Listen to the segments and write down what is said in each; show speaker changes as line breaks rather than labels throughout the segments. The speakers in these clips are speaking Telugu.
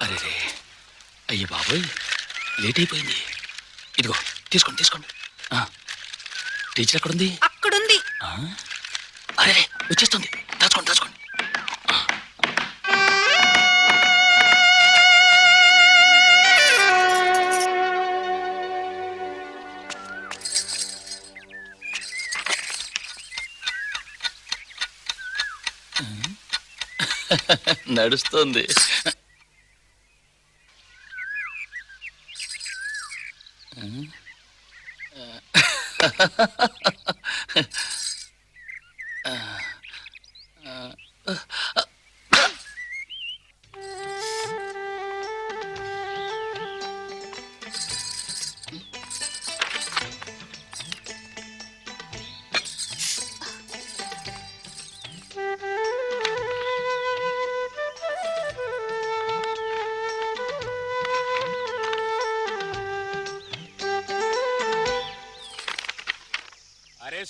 అరే రే, అయ్యి బాబోయ్, లేట్ అయిపోయింది. ఇదిగో తీసుకోండి తీసుకోండి. టీచర్ ఎక్కడుంది?
అక్కడుంది.
అరే వచ్చేస్తుంది, దాచుకోండి దాచుకోండి. నడుస్తుంది.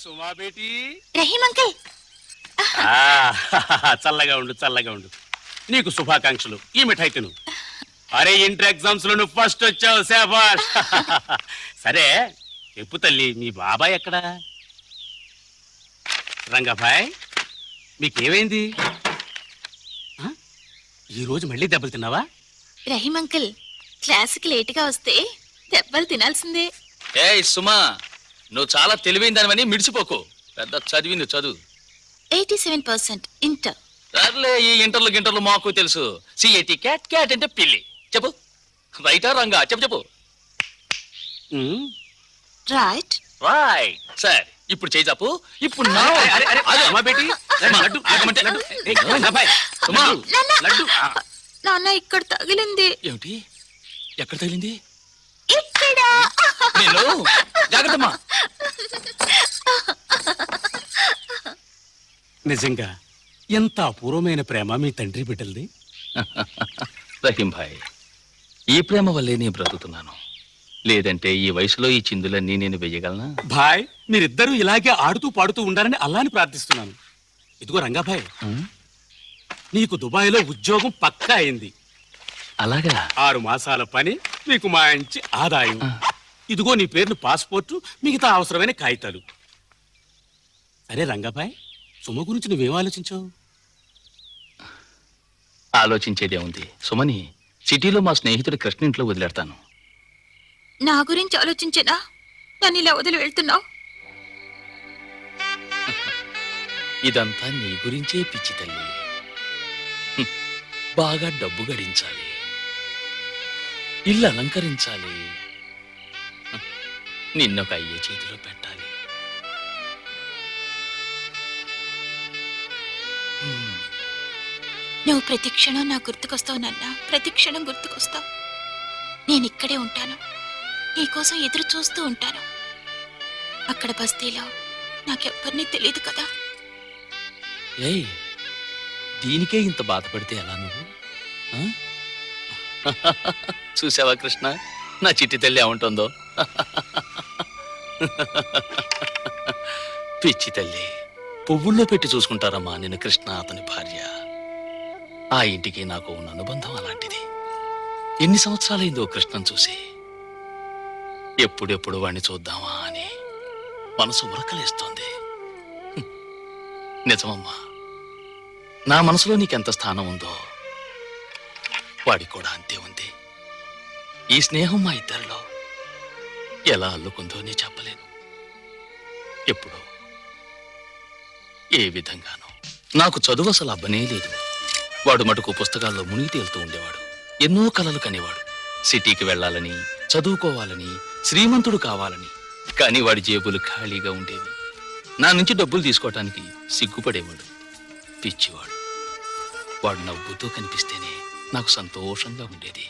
సుమా బేటీ.
రహీం అంకుల్,
చల్లగా ఉండు చల్లగా ఉండు. నీకు శుభాకాంక్షలు. ఈ మిఠాయి తిను. అరే ఇంటర్ ఎగ్జామ్స్ లో నువ్వు ఫస్ట్ వచ్చావు, శాబాష్. సరే చెప్పు తల్లి, మీ బాబాయ్ ఎక్కడా? రంగాబాయ్, మీకేమైంది? ఈరోజు మళ్ళీ దెబ్బలు తిన్నావా?
రహీం అంకుల్, క్లాస్కి లేటుగా వస్తే దెబ్బలు తినాల్సిందే.
ఏయ్ సుమా, నువ్వు చాలా తెలివైన దానివని మిడిచిపోకు. పెద్ద చదివింది చదువు.
87% ఇంటర్.
సర్లే, ఈ ఇంటర్లు మాకు తెలుసు. సిఏటి క్యాట్, క్యాట్ అంటే పిల్లి. చెప్పు, రైటా రంగా? చెప్పు చెప్పు.
Right
right. సరే ఇప్పుడు చేయి చాపు. ఇప్పుడు
నాన్న ఇక్కడ తగిలింది.
ఏమిటి? ఎక్కడ తగిలింది?
ఇక్కడ.
జాగ్రత్తమ్మా.
నిజంగా ఎంత అపూర్వమైన ప్రేమ మీ తండ్రి బిడ్డలది.
రహీం భాయ్, ఈ ప్రేమ వల్లే నేను బ్రతుకుతున్నాను. లేదంటే ఈ వయసులో ఈ చిందులన్నీ నేను వెయ్యగలనా?
భాయ్, మీరిద్దరూ ఇలాగే ఆడుతూ పాడుతూ ఉండాలని అల్లాని ప్రార్థిస్తున్నాను. ఇదిగో రంగాభాయ్, నీకు దుబాయ్లో ఉద్యోగం పక్కా అయింది.
అలాగా?
6 మాసాల పని, మీకు మంచి ఆదాయం. ఇదిగో నీ పేరును పాస్పోర్టు, మిగతా అవసరమైన కాగితాలు. సరే రంగాభాయ్, సుమ గురించి నువ్వేం ఆలోచించావు?
ఆలోచించేదే ఉంది సుమని. సిటీలో మా స్నేహితుడి కృష్ణ ఇంట్లో వదిలేడతాను.
నా గురించి ఆలోచించేనా నన్ను ఇలా వదిలి వెళ్తున్నావు?
ఇదంతా నీ గురించే పిచ్చి తల్లి. బాగా డబ్బు గడించాలి, ఇల్లు అలంకరించాలి, నిన్నొక అయ్యే చేతిలో పెట్టాలి.
నువ్వు ప్రతి క్షణం నా గుర్తుకొస్తావు నాన్న. ప్రతి క్షణం గుర్తుకొస్తావు. నేను ఇక్కడే ఉంటాను, నీకోసం ఎదురు చూస్తూ ఉంటాను. అక్కడ బస్తీలో నాకెవ్వరినీ తెలియదు కదా.
ఏయ్, దీనికే ఇంత బాధపడితే ఎలా నువ్వు? చూసావా కృష్ణ, నా చిట్టి తల్లి ఏమంటుందో? పిచ్చి తల్లి, పువ్వుల్లో పెట్టి చూసుకుంటారమ్మా నిన్ను కృష్ణ అతని భార్య. ఆ ఇంటికి నాకు ఉన్న అనుబంధం అలాంటిది. ఎన్ని సంవత్సరాలైందో కృష్ణను చూసి. ఎప్పుడెప్పుడు వాణ్ణి చూద్దామా అని మనసు ఉరకలేస్తోంది. నిజమమ్మా, నా మనసులో నీకెంత స్థానం ఉందో వాడికి కూడా అంతే ఉంది. ఈ స్నేహం మా ఇద్దరిలో ఎలా అల్లుకుందో నీ చెప్పలేను. ఎప్పుడు ఏ విధంగానూ నాకు చదువు అసలు అబ్బనే లేదు. వాడు మటుకు పుస్తకాల్లో మునిగి తేలుతూ ఉండేవాడు. ఎన్నో కలలు కనేవాడు. సిటీకి వెళ్లాలని, చదువుకోవాలని, శ్రీమంతుడు కావాలని. కానీ వాడి జేబులు ఖాళీగా ఉండేవి. నా నుంచి డబ్బులు తీసుకోవటానికి సిగ్గుపడేవాడు. పిచ్చివాడు. వాడు నవ్వుతూ కనిపిస్తేనే నాకు సంతోషంగా ఉండేది.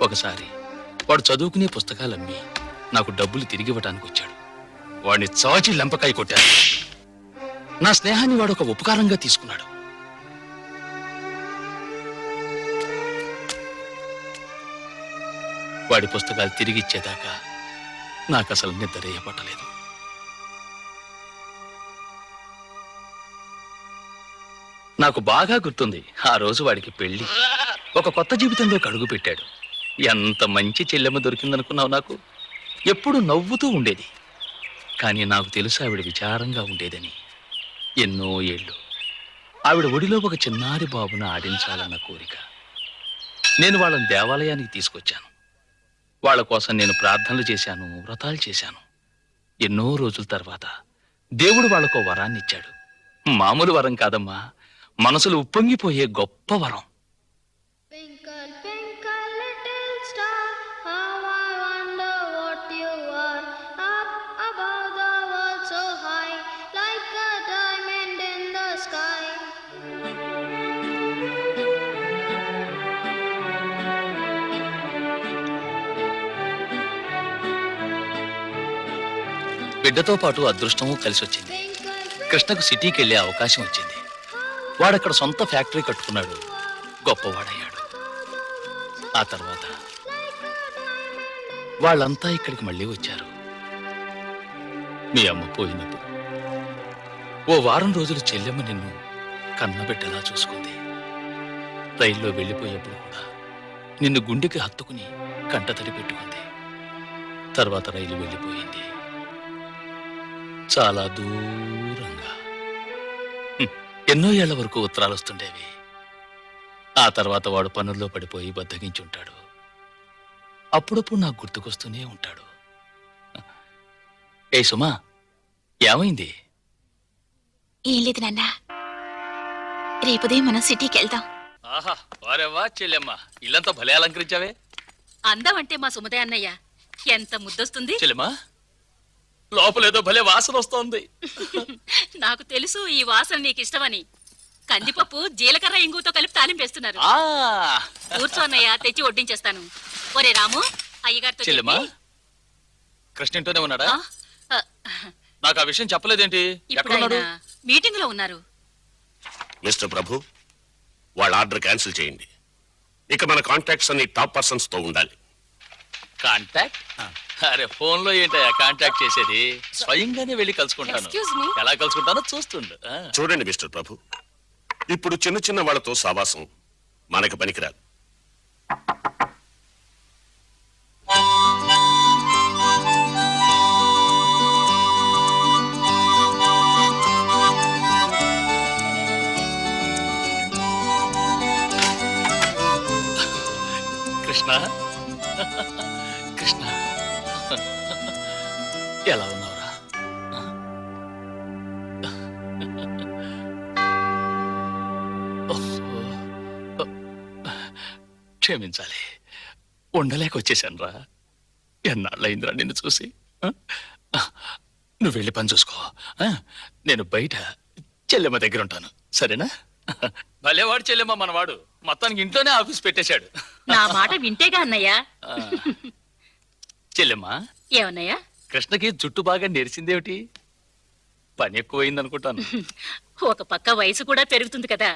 ఒకసారి వాడు చదువుకునే పుస్తకాలమ్మి నాకు డబ్బులు తిరిగి ఇవ్వటానికి వచ్చాడు. వాడిని చాచి లెంపకాయ కొట్టాడు. నా స్నేహాన్ని వాడు ఒక ఉపకారంగా తీసుకున్నాడు. వాడి పుస్తకాలు తిరిగి ఇచ్చేదాకా నాకు అసలు నిద్రే పట్టలేదు. నాకు బాగా గుర్తుంది, ఆ రోజు వాడికి పెళ్లి. ఒక కొత్త జీవితంలోకి అడుగు పెట్టాడు. ఎంత మంచి చెల్లెమ్మ దొరికిందనుకున్నావు నాకు. ఎప్పుడు నవ్వుతూ ఉండేది. కానీ నాకు తెలుసు ఆవిడ విచారంగా ఉండేదని. ఎన్నో ఏళ్ళు ఆవిడ ఒడిలో ఒక చిన్నారి బాబును ఆడించాలన్న కోరిక. నేను వాళ్ళని దేవాలయానికి తీసుకొచ్చాను. వాళ్ళ కోసం నేను ప్రార్థనలు చేశాను, వ్రతాలు చేశాను. ఎన్నో రోజుల తర్వాత దేవుడు వాళ్ళకో వరాన్ని ఇచ్చాడు. మామూలు వరం కాదమ్మా, మనసులు ఉప్పొంగిపోయే గొప్ప వరం.
Twinkle, twinkle, little star, how I wonder what you are. Up above the world so high, like a diamond in the sky.
బిడ్డతో పాటు అదృష్టము కలిసి వచ్చింది.
Twinkle,
కృష్ణకు సిటీకి వెళ్ళే అవకాశం వచ్చింది. వాడక్కడ సొంత ఫ్యాక్టరీ కట్టుకున్నాడు, గొప్పవాడయ్యాడు. ఆ తర్వాత వాళ్ళంతా ఇక్కడికి మళ్ళీ వచ్చారు. మీ అమ్మ పోయినప్పుడు ఓ వారం రోజులు చెల్లెమ్మ నిన్ను కన్నబిడ్డలా చూసుకుంది. రైల్లో వెళ్ళిపోయేప్పుడు కూడా నిన్ను గుండెకి హత్తుకుని కంటతడి పెట్టుకుంది. తర్వాత రైలు వెళ్ళిపోయింది, చాలా దూరంగా. ఎన్నో ఏళ్ల వరకు ఉత్తరాలు వస్తుండేవి. ఆ తర్వాత వాడు పనుల్లో పడిపోయి బద్దగించుంటాడు. అప్పుడప్పుడు నాకు గుర్తుకొస్తూనే ఉంటాడు. ఏ సుమా, ఏమైంది?
ఏం లేదు నాన్న, రేపుదే మనం సిటీకి వెళ్దాం.
ఆహా, వారేవా చెల్లెమ్మ, ఇల్లంతా భలే అలంకరించావే.
అందం అంటే మా సుమదే అన్నయ్య. ఎంత ముద్దొస్తుంది.
చెల్లెమ్మా, లోపలేదో భలే వాసన వస్తోంది.
నాకు తెలుసు ఈ వాసన నీకు ఇష్టమని. కందిపప్పు జీలకర్ర ఇంగుతో కలిపి తాలింపేస్తున్నారు.
ఆ
కూర్చో అన్నయ్య, తెచ్చి వడ్డించేస్తాను. ఒరే రాము, అయ్యగారితో
చెల్లెమ్మా,
చెప్పి.
కృష్ణ ఇంట్లోనే ఉన్నాడా?
ఆ,
నాకు ఆ విషయం చెప్పలేదేంటి?
ఇప్పుడు
ఎక్కడున్నాడు?
ఆయన మీటింగ్ లో ఉన్నారు.
మిస్టర్ ప్రభు, వాళ్ళ ఆర్డర్ క్యాన్సిల్ చేయండి. ఇక మన కాంటాక్ట్స్ అన్ని టాప్ పర్సన్స్ తో ఉండాలి.
కాంటాక్ట్? అరే, ఫోన్ లో ఏంటయ్యా కాంటాక్ట్ చేసేది? స్వయంగానే వెళ్ళి కలుసుకుంటాను.
Excuse me?
ఎలా కలుసుకుంటానో చూస్తుండు.
చూడండి మిస్టర్ ప్రభు, ఇప్పుడు చిన్న చిన్న వాళ్ళతో సావాసం మనకు పనికిరాదు.
కృష్ణ, కృష్ణ, ఎలా ఉన్నావురా? క్షమించాలి, ఉండలేక వచ్చేసాను రా. ఎన్నాళ్ళయిందిరా నిన్ను చూసి. నువ్వు వెళ్ళి పని చూసుకో. నేను బయట చెల్లెమ్మ దగ్గర ఉంటాను, సరేనా? భలేవాడు చెల్లెమ్మ, మనవాడు మొత్తానికి ఇంట్లోనే ఆఫీస్ పెట్టేశాడు.
నా మాట వింటేగా అన్నయ్య.
చెల్లెమ్మ,
ఏమన్నయ్య?
కృష్ణకి జుట్టు బాగా నెరిసిందేమిటి? పని ఎక్కువైంది అనుకుంటాను.
ఒక పక్క వయసు కూడా పెరుగుతుంది కదా.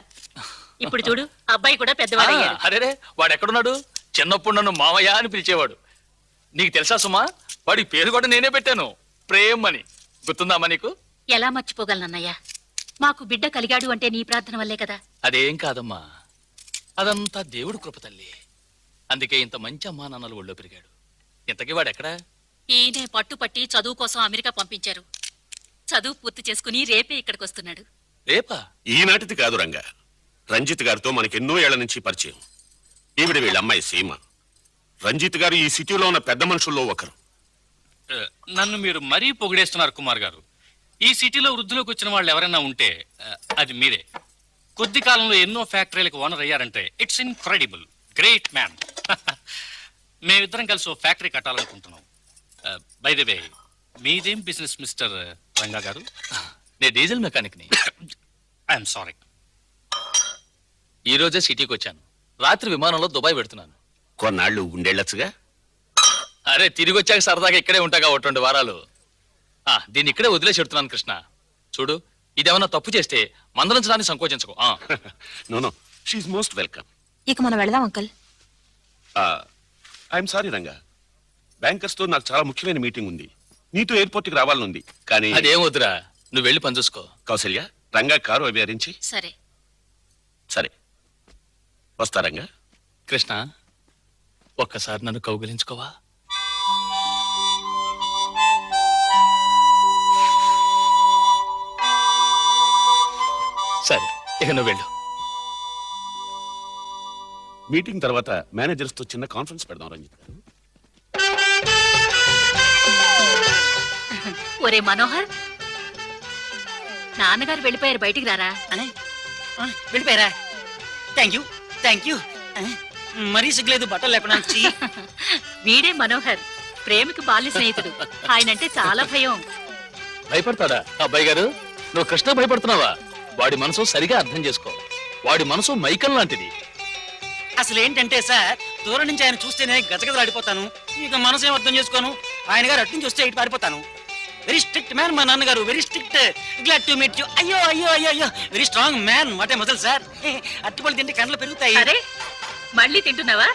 ఇప్పుడు చూడు, అబ్బాయి కూడా పెద్దవాడయ్యాడు.
అరేరే, వాడు ఎక్కడున్నాడు? చిన్నప్పుడు నన్ను మామయ్య అని పిలిచేవాడు. నీకు తెలుసా సుమా, వాడి పేరు కూడా నేనే పెట్టాను, ప్రేమ్ అని. గుర్తుందామా నీకు?
ఎలా మర్చిపోగలనన్నయ్య? మాకు బిడ్డ కలిగాడు అంటే నీ ప్రార్థన వల్లే కదా.
అదేం కాదమ్మా, అదంతా దేవుడు కృప తల్లి. అందుకే ఇంత మంచి అమ్మా నాన్నలు ఒళ్ళో పెరిగాడు. ఇంతకీ వాడెక్కడా?
ఈయనే పట్టుపట్టి చదువు కోసం అమెరికా పంపించారు. చదువు పూర్తి చేసుకుని రేపే ఇక్కడికి వస్తున్నాడు.
రేపా?
ఈనాటిది కాదు రంగా, రంజిత్ గారితో మనకెన్నో ఏళ్ల నుంచి పరిచయం. ఈవిడ వీళ్ళ అమ్మాయి సీమ. రంజిత్ గారు ఈ సిటీలో ఉన్న పెద్ద మనుషుల్లో ఒకరు.
నన్ను మీరు మరీ పొగిడేస్తున్నారు కుమార్ గారు. ఈ సిటీలో వృద్ధిలోకి వచ్చిన వాళ్ళు ఎవరైనా ఉంటే అది మీరే. కొద్ది కాలంలో ఎన్నో ఫ్యాక్టరీలకు ఓనర్ అయ్యారంటే ఇట్స్ ఇన్క్రెడిబుల్. Great man. మేమిద్దరం కలిసి ఓ ఫ్యాక్టరీ కట్టాలనుకుంటున్నాం. బై ద వే, మీదేం బిజినెస్ మిస్టర్ రంగా గారు?
నేను డీజిల్ మెకానిక్ని.
I'm sorry.
ఈ రోజే సిటీకి వచ్చాను. రాత్రి విమానంలో దుబాయ్ పెడుతున్నాను.
కొన్నాళ్ళు ఉండేళ్లచ్చుగా.
అరే, తిరిగి వచ్చాక సరదాగా ఇక్కడే ఉంటాగా ఓ 2 వారాలు. దీన్ని ఇక్కడే వదిలేసి పెడుతున్నాను కృష్ణ. చూడు, ఇదేమన్నా తప్పు చేస్తే మందలించడానికి సంకోచించకు.
No no, she's most welcome.
ఇక మనం వెళదాం uncle.
I'm sorry Ranga, bankers తో నాకు చాలా ముఖ్యమైన మీటింగ్ ఉంది. నీతో ఎయిర్పోర్ట్ కి రావాలనుంది, కానీ
అదేం వద్దురా, నువ్వు వెళ్ళి పని చూసుకో.
కౌసల్య, రంగా కారు అవి అరించి.
సరే.
సరే, వస్తా రంగా.
కృష్ణ, ఒక్కసారి నన్ను కౌగిలించుకోవా? సరే, ఇక నువ్వు వెళ్ళు.
మీటింగ్ తర్వాత మేనేజర్స్ తో చిన్న కాన్ఫరెన్స్ పెడదాం రంజిత్ గారు.
ఒరే మనోహర్, నాన్నగారు వెళ్ళిపోయారు, బయటికి రారా.
వెళ్ళిపోయారా? Thank you. మరీ సిగ్గులేదు బట్టలు లేకుండా వచ్చి.
వీడే మనోహర్, ప్రేమికి బాల్య స్నేహితుడు. ఆయనంటే చాలా భయం.
భయపడతాడా అబ్బాయి గారు? నువ్వు కృష్ణ భయపడుతున్నావా? వాడి మనసు సరిగా అర్థం చేసుకో. వాడి మనసు మైకం లాంటిది.
అసలు ఏంటంటే సార్, దూరం నుంచి ఆయన చూస్తేనే గజగజలాడిపోతాను. ఇక మనసు ఏం అర్థం చేసుకోను. ఆయన గారు అటు నుంచి వస్తే ఇటు పారిపోతాను. వెరీ స్ట్రిక్ట్ మ్యాన్ మా నాన్నగారు, very strict. Glad to meet you. అయ్యో అయ్యో అయ్యో అయ్యో, very strong man. What a muscle sir. అట్టుపళ్ళు తింటే కండ్లు పెరుగుతాయి.
అరే, మళ్ళీ తింటున్నావా?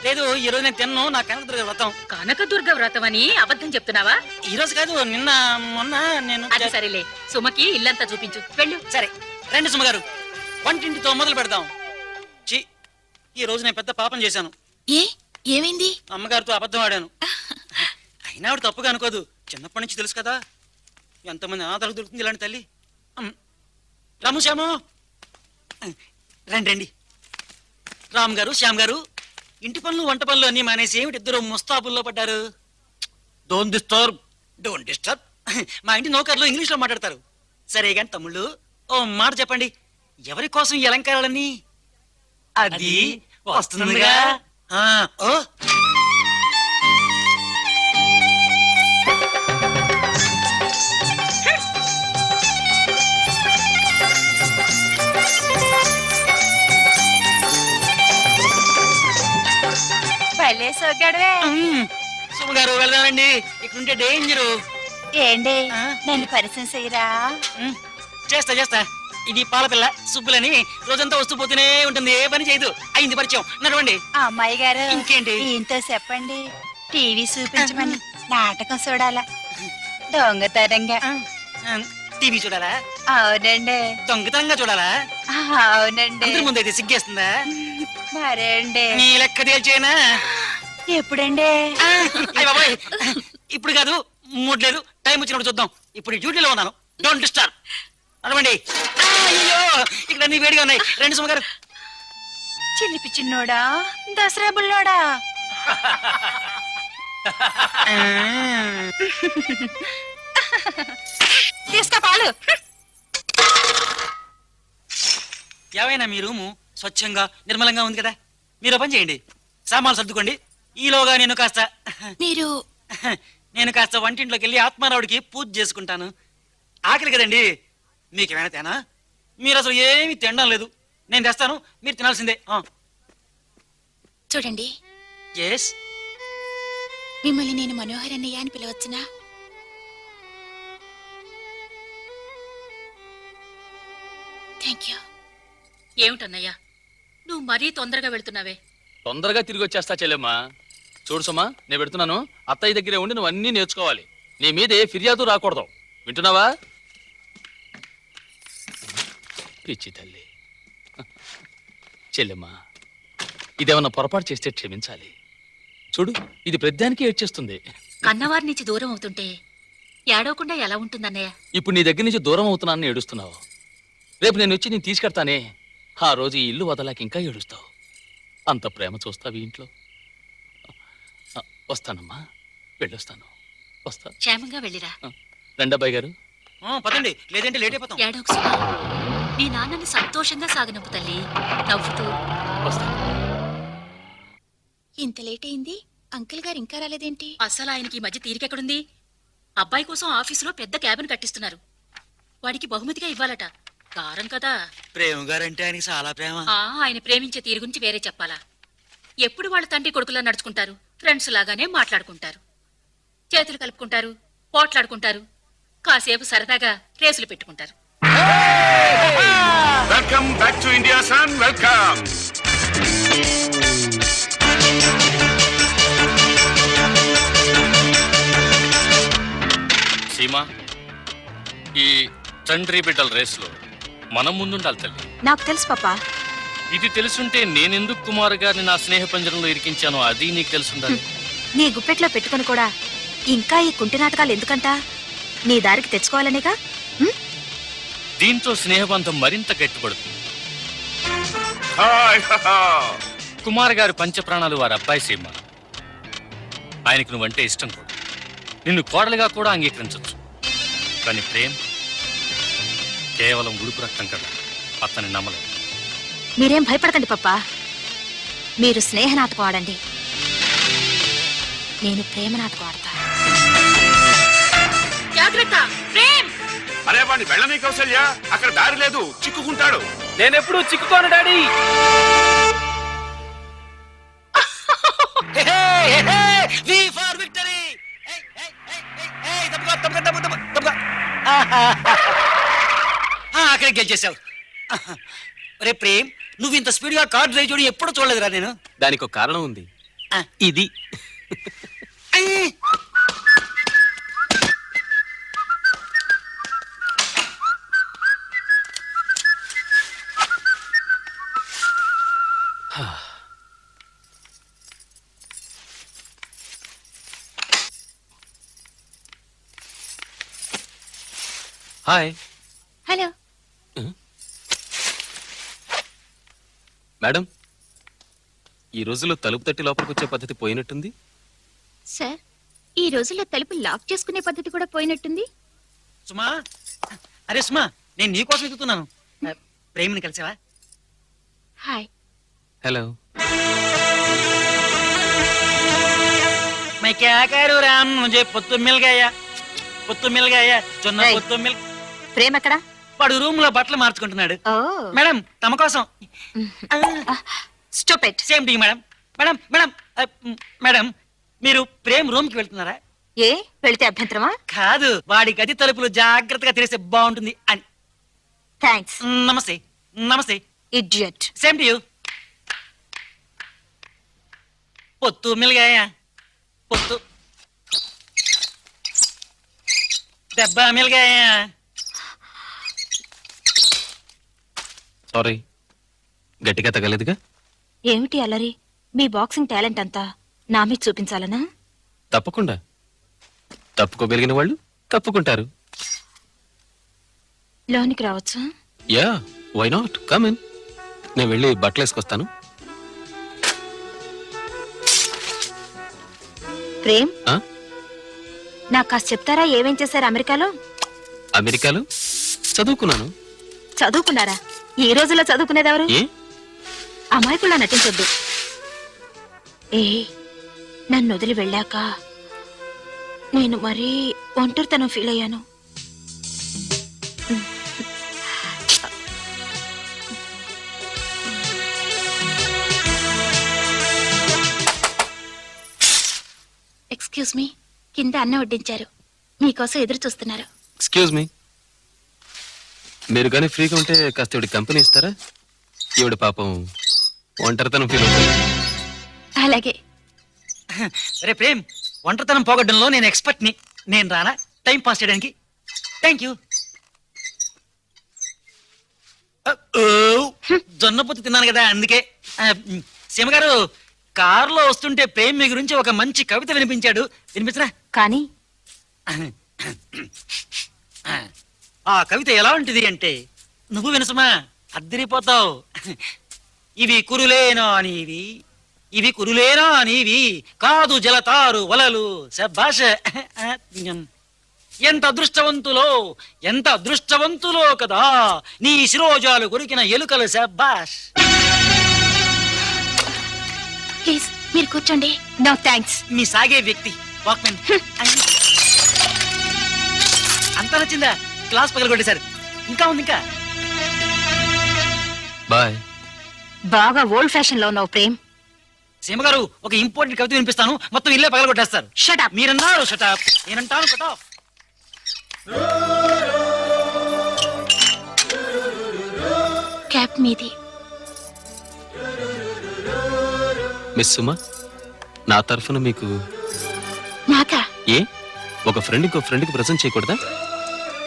లేదు, ఈ రోజు నేను తిన్నాను. నా కనకదుర్గ వ్రతం.
కనకదుర్గ వ్రతం అని అబద్ధం చెప్తున్నావా?
ఈ రోజు కాదు, నిన్న మొన్న నేను.
అది సరేలే, సుమకి ఇల్లంతా చూపించు, వెళ్ళు.
సరే రండి సుమగారు, వంటింటితో మొదలు పెడదాం. చి, ఈ రోజు నేను పెద్ద పాపం చేశాను.
ఏమైంది?
అమ్మగారితో అబద్ధం ఆడాను. అయినా ఆవిడ తప్పుగా అనుకోదు. చిన్నప్పటి నుంచి తెలుసు కదా, ఎంతమంది అనాథాలకు దొరుకుతుంది ఇలాంటి తల్లి. రాము, శ్యాము, రండి రండి. రామ్ గారు, శ్యామ్ గారు, ఇంటి పనులు వంట పనులు అన్ని మానేసి ఏమిటి ఇద్దరు ముస్తాబుల్లో పడ్డారు? Don't disturb. మా ఇంటి నౌకర్లు ఇంగ్లీష్ లో మాట్లాడతారు. సరే గాని తమ్ముళ్ళు, ఓ మాట చెప్పండి. ఎవరి కోసం ఈ అలంకారాలన్నీ? అది వస్తుందిగా. ఓ సుమగారు, వెళ్దామండి. ఇక్కడుంటే డేంజరు.
ఏంటి
ఆ?
నన్ను పరిచయం చేయరా?
చేస్తా. ఇది పాలపిల్ల సుబ్బులని రోజంతా వస్తూ పోతూనే ఉంటుంది, ఏ పని చేయదు. అయింది పరిచయం. నడవండి.
ఆ అమ్మాయి గారు,
ఇంకేంటి?
ఈయంతో చెప్పండి, టీవీ చూపించమని. నాటకం చూడాలా దొంగతనంగా.
టీవీ చూడాలా?
అవునండి.
దొంగతనంగా చూడాలా?
అవునండి.
అందరి ముందైతే సిగ్గేస్తుందా?
మరేండి?
నీ లెక్క తేల్చేనా?
ఎప్పుడండి?
అయ్య బాబాయ్, ఇప్పుడు కాదు, మూడ్ లేదు. టైం వచ్చినప్పుడు చూద్దాం. ఇప్పుడు డ్యూటీలో ఉన్నాను. Don't disturb. నడవండి. అయ్యో, ఇక్కడ అన్ని వేడిగా ఉన్నాయి. రండి సుమగారు.
చిలిపి చిన్నోడా, దసరా బుల్లోడా. తీసుకో పాలు.
ఏవైనా మీ రూము స్వచ్ఛంగా నిర్మలంగా ఉంది కదా, మీరు పని చేయండి. సామాన్లు సర్దుకోండి. ఈలోగా నేను కాస్త వంటింట్లోకి వెళ్ళి ఆత్మారావుడికి పూజ చేసుకుంటాను. ఆకలి కదండి. మీకేమైనా తేనా? మీరు అసలు ఏమీ తినడం లేదు. నేను తెస్తాను, మీరు తినాల్సిందే.
చూడండి,
ఎస్.
మిమ్మల్ని నేను మనోహర్ అన్నయ్య అని పిలవచ్చునా? Thank you.
ఏమిటన్నయ్యా, నువ్వు మరీ తొందరగా వెళ్తున్నావే.
తొందరగా తిరిగి వచ్చేస్తా చెల్లెమ్మా. చూడు సుమా, నేను పెడుతున్నాను. అత్తయ్య దగ్గరే ఉండి నువ్వు అన్నీ నేర్చుకోవాలి. నీ మీద ఏ ఫిర్యాదు రాకూడదు. వింటున్నావా? పిచ్చి తల్లి. చెల్లెమ్మా, ఇదేమన్నా పొరపాటు చేస్తే క్షమించాలి. చూడు, ఇది ప్రతిదానికి ఏడ్చేస్తుంది.
కన్నవారి నుంచి దూరం అవుతుంటే ఏడవకుండా ఎలా ఉంటుందన్నయ్య?
ఇప్పుడు నీ దగ్గర నుంచి దూరం అవుతున్నానని ఏడుస్తున్నావు. రేపు నేను వచ్చి నేను తీసుకెడతానే, ఆ రోజు ఈ ఇల్లు వదలాక ఇంకా ఏడుస్తావు. అంత ప్రేమ చూస్తావు ఈ ఇంట్లో. వస్తానమ్మా, వెళ్ళొస్తాను. వస్తా.
క్షేమంగా వెళ్ళిరా.
రండబ్బాయి గారు.
పదండి, లేదంటే లేట్ అయిపోతాం.
ఏడవకు సుమా. నీ నాన్నని సంతోషంగా సాగనంపు తల్లి, నవ్వుతూ.
వస్తా.
ఇంత లేట్ అయింది, అంకుల్ గారు ఇంకా రాలేదేంటి?
అసలు ఆయనకి ఈ మధ్య తీరికెక్కడుంది? అబ్బాయి కోసం ఆఫీసులో పెద్ద క్యాబిన్ కట్టిస్తున్నారు. వాడికి బహుమతిగా ఇవ్వాలట. గారం కదా.
ప్రేమ గారంటే ఆయనకి చాలా ప్రేమ.
ఆయన ప్రేమించే తీరు గురించి వేరే చెప్పాలా? ఎప్పుడు వాళ్ళ తండ్రి కొడుకులా నడుచుకుంటారు, ఫ్రెండ్స్ లాగానే మాట్లాడుకుంటారు, చేతులు కలుపుకుంటారు, పోట్లాడుకుంటారు, కాసేపు సరదాగా రేసులు పెట్టుకుంటారు.
Welcome back to India son. Welcome.
Seema, ఈ తండ్రి బిడ్డల రేసులో మనం ముందుండాలి తల్లి.
నాకు తెలుసు పాపా.
ఇది తెలుసుంటే నేనెందుకు కుమార్ గారిని నా స్నేహ పంజరంలో ఇరికించానో అది నీకు తెలుసుండాలి.
నీ గుప్పెట్లో పెట్టుకుని కూడా ఇంకా ఈ కుంటి నాటకాలు ఎందుకంట? నీ దారికి తెచ్చుకోవాలనేగా.
దీంతో స్నేహబంధం మరింత గట్టిపడుతుంది.
హాయ్ హాహా.
కుమార్ గారి పంచప్రాణాలు వారి అబ్బాయి సీమ. ఆయనకు నువ్వంటే ఇష్టం కూడా. నిన్ను కోడలుగా కూడా అంగీకరించవచ్చు. కానీ ప్రేమ్ కేవలం ఉడుకు రక్తం కదా, అతన్ని నమ్మలేదు.
మీరేం భయపడకండి పప్పా. మీరు స్నేహ నాటకం ఆడండి, నేను ప్రేమ నాటకం ఆడతా.
జాగ్రత్త ప్రేమ్.
అరే వాడిని వెళ్ళని కౌసల్య, అక్కడ దారి లేదు, చిక్కుకుంటాడు.
నేనెప్పుడు చిక్కుకోను డాడీ.
V for victory. అక్కడికి గెలిచేసావు. రే ప్రేమ్, నువ్వు ఇంత స్పీడ్ గా కార్ డ్రైవ్ చేయడం ఎప్పుడు చూడలేదురా నేను.
దానికి ఒక కారణం ఉంది. ఇది హాయ్
హలో.
మేడం, ఈ రోజుల్లో తలుపు తట్టి లోపలికి వచ్చే పద్ధతి పోయినట్టుంది.
సార్, ఈ రోజుల్లో తలుపు లాక్ చేసుకునే పద్ధతి కూడా పోయినట్టుంది.
సుమా, అరే సుమా, నేను నీకోసం వెతుకుతున్నాను. ప్రేమిని కలిసావా?
హాయ్.
హలో.
मैं क्या करूं राम, मुझे पुत्तु मिल गया, पुत्तु मिल गया, జొన్న
ఏయ్.
పుత్తు మిల్.
ప్రేమ ఎక్కడా?
వాడు రూమ్ లో బట్టలు మార్చుకుంటున్నాడు.
ఓ
మేడం తమ కోసం.
Stupid.
Same thing madam. Madam madam madam, మీరు ప్రేమ్ రూమ్ కి వెళ్తున్నారా?
ఏ వెళితే అభ్యంతరమా?
కాదు, వాడి గది తలుపులు జాగ్రత్తగా తెరిస్తే బాగుంటుంది అని.
థ్యాంక్స్.
నమస్తే. నమస్తే.
ఇడియట్.
Same to you. పొత్తు మిల్ గయా, పొత్తు. దెబ్బ మిల్ గయా.
సారీ, గట్టిగా తగలేదుగా.
ఏమిటి అల్లరి? మీ బాక్సింగ్ టాలెంట్ అంతా నా మీద చూపించాలనా?
తప్పకుండా. తప్పుకోగలిగిన వాళ్ళు తప్పుకుంటారు.
లోనికి రావచ్చా?
Yeah, why not, come in. నేను వెళ్ళి బట్టలు వేసుకొస్తాను.
ప్రేమ్,
ఆ?
నాకు కాస్త చెప్తారా ఏమేం చేశారు అమెరికాలో?
అమెరికాలో చదువుకున్నాను.
చదువుకున్నారా? ఈ రోజుల్లో చదువుకునేది ఎవరు?
ఏ?
అమాయకుల్లా నటించొద్దు. ఏ నన్ను వదిలి వెళ్ళాక నేను మరీ ఒంటరితనం ఫీల్ అయ్యాను.
ఎక్స్క్యూజ్ మీ, కింద అన్నం వడ్డించారు, మీకోసం ఎదురు చూస్తున్నారు.
ఎక్స్క్యూజ్ మీ, మీరు కానీ ఫ్రీగా ఉంటే కాస్త ఇవిడ కంపెనీ ఇస్తారా? ఈవిడ పాపం ఒంటరితనం ఫీల్ అవుతుంది.
అలాగే.
రే ప్రేమ్, ఒంటరితనం పోగొట్టడంలో నేను ఎక్స్పర్ట్ ని. నేను రానా టైం పాస్ చేయడానికి? Thank you. జొన్న పొత్తు తిన్నాను కదా అందుకే. సీమ గారు, కారులో వస్తుంటే ప్రేమ్ మీ గురించి ఒక మంచి కవిత వినిపించాడు. వినిపించరా?
కానీ
ఆ కవిత ఎలా ఉంటుంది అంటే, నువ్వు వినసమా అద్దరిపోతావు. ఇవి కురులేనా నీవి, ఇవి కురులేనా నీవి, కాదు జలతారు వలలు. శభాష. ఎంత అదృష్టవంతులో, ఎంత అదృష్టవంతులో కదా నీ శిరోజాలు కొరికిన ఎలుకలు. శభాష్.
ప్లీజ్ మీరు కూర్చోండి.
No thanks.
మీ సాగే వ్యక్తి వాక్మెన్. అంతా నచ్చిందా? క్లాస్ పగలగొట్టేశారు. ఇంకా ఉంది ఇంకా.
బాయ్.
బాగా ఓల్డ్ ఫ్యాషన్ లో ఉన్నావు ప్రేమ్.
సీమ గారు, ఒక ఇంపార్టెంట్ కవిత వినిపిస్తాను, మొత్తం ఇల్లే పగలగొట్టేస్తారు.
Shut up.
మీరన్నారు షటప్, నేనంటాను కట్ ఆఫ్.
క్యాప్ మీది.
మిస్ సుమా, నా తరఫున మీకు.
నాకా?
ఏ, ఒక ఫ్రెండ్ ఇంకో ఫ్రెండ్కి ప్రజెంట్ చేయకూడదా?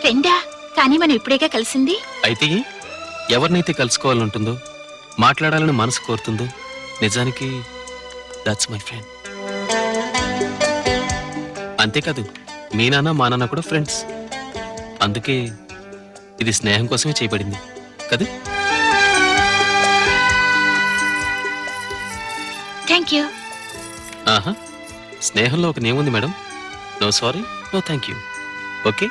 ఫ్రెండా? కానీ మనం ఇప్పుడేగా కలిసింది.
అయితే ఎవరినైతే కలుసుకోవాలనుంటుందో
మాట్లాడాలని మనసు కోరుతుందో నిజానికి దాట్స్ మై ఫ్రెండ్. అంతేకాదు మీ నాన్న మా నాన్న కూడా ఫ్రెండ్స్. అందుకే ఇది స్నేహం కోసమే చేయబడింది కదా.
Thank you.
ఆహా, స్నేహంలో ఒక నేముంది madam. No sorry, no thank you. Okay.